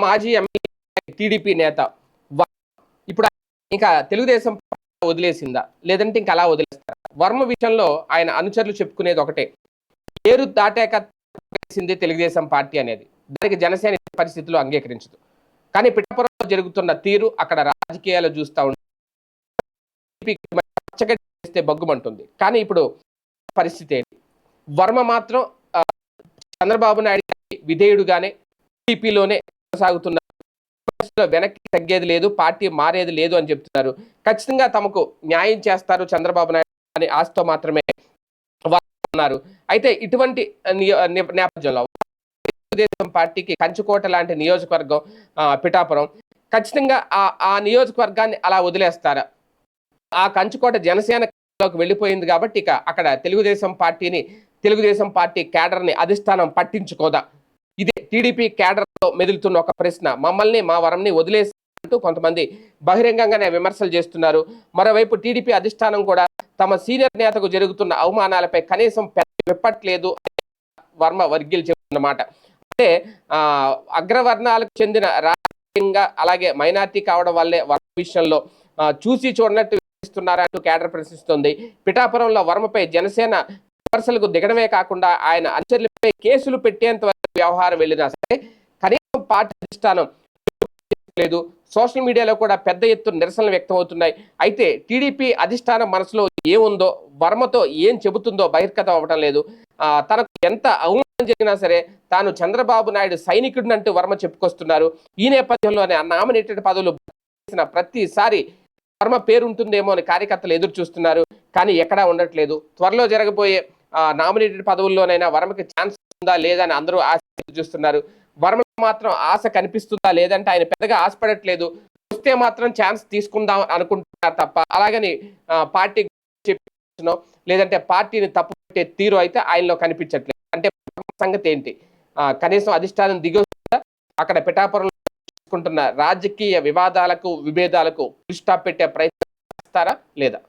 మాజీ MLA TDP నేత ఇప్పుడు ఇంకా తెలుగుదేశం వదిలేసిందా లేదంటే ఇంకా అలా వదిలేస్తారా? వర్మ విషయంలో ఆయన అనుచరులు చెప్పుకునేది ఒకటే, పేరు దాటాక తెలుగుదేశం పార్టీ అనేది, దానికి జనసేన పరిస్థితులు అంగీకరించదు. కానీ పిఠాపురంలో జరుగుతున్న తీరు, అక్కడ రాజకీయాలు చూస్తూ ఉంటే బగ్గుమంటుంది. కానీ ఇప్పుడు పరిస్థితి ఏంటి? వర్మ మాత్రం చంద్రబాబు నాయుడు విధేయుడుగానే టీడీపీలోనే కొనసాగుతున్న, వెనక్కి తగ్గేది లేదు, పార్టీ మారేది లేదు అని చెప్తున్నారు. ఖచ్చితంగా తమకు న్యాయం చేస్తారు చంద్రబాబు నాయుడు అనే ఆశతో మాత్రమే ఉన్నారు. అయితే ఇటువంటి నేపథ్యంలో తెలుగుదేశం పార్టీకి కంచుకోట లాంటి నియోజకవర్గం పిఠాపురం, ఖచ్చితంగా ఆ నియోజకవర్గాన్ని అలా వదిలేస్తారా? ఆ కంచుకోట జనసేనలోకి వెళ్ళిపోయింది కాబట్టి ఇక అక్కడ తెలుగుదేశం పార్టీ క్యాడర్ని అధిష్టానం పట్టించుకోదా? ఇదే టీడీపీ క్యాడర్లో మెదులుతున్న ఒక ప్రశ్న. మమ్మల్ని మా వరంని వదిలేస్తూ కొంతమంది బహిరంగంగానే విమర్శలు చేస్తున్నారు. మరోవైపు టీడీపీ అధిష్టానం కూడా తమ సీనియర్ నేతకు జరుగుతున్న అవమానాలపై కనీసం విప్పట్లేదు వర్మ వర్గీయులు చెబుతున్నమాట. అంటే అగ్రవర్ణాలకు చెందిన రాజకీయంగా అలాగే మైనార్టీ కావడం వల్లే వర్మ విషయంలో చూసి చూడనట్టు ఇస్తున్నారంటూ క్యాడర్ ప్రశ్నిస్తుంది. పిఠాపురంలో వర్మపై జనసేన విమర్శలకు దిగడమే కాకుండా ఆయన అనుచరులపై కేసులు పెట్టేంత వరకు వ్యవహారం వెళ్ళినా సరే కనీసం పార్టీ అధిష్టానం లేదు. సోషల్ మీడియాలో కూడా పెద్ద ఎత్తున నిరసనలు వ్యక్తం అవుతున్నాయి. అయితే టీడీపీ అధిష్టానం మనసులో ఏముందో, వర్మతో ఏం చెబుతుందో బహిర్గతం అవ్వటం లేదు. తనకు ఎంత అవమానం జరిగినా సరే తాను చంద్రబాబు నాయుడు సైనికుడినంటూ వర్మ చెప్పుకొస్తున్నారు. ఈ నేపథ్యంలోనే నామినేటెడ్ పదవులు ప్రతిసారి వర్మ పేరు ఉంటుందేమో అని కార్యకర్తలు ఎదురు చూస్తున్నారు. కానీ ఎక్కడా ఉండట్లేదు. త్వరలో జరగబోయే నామినేటెడ్ పదవుల్లోనైనా వర్మకి ఛాన్స్ ఉందా లేదా అని అందరూ ఆశ చూస్తున్నారు. వర్మ మాత్రం ఆశ కనిపిస్తుందా లేదంటే ఆయన పెద్దగా ఆశపడట్లేదు. వస్తే మాత్రం ఛాన్స్ తీసుకుందాం అనుకుంటున్నారు తప్ప అలాగని పార్టీ చెప్పినో లేదంటే పార్టీని తప్పు పెట్టే తీరు అయితే ఆయనలో కనిపించట్లేదు. అంటే సంగతి ఏంటి? కనీసం అధిష్టానం దిగొస్తుందా? అక్కడ పిఠాపురంలో రాజకీయ వివాదాలకు విభేదాలకు స్టాప్ పెట్టే ప్రయత్నం చేస్తారా లేదా?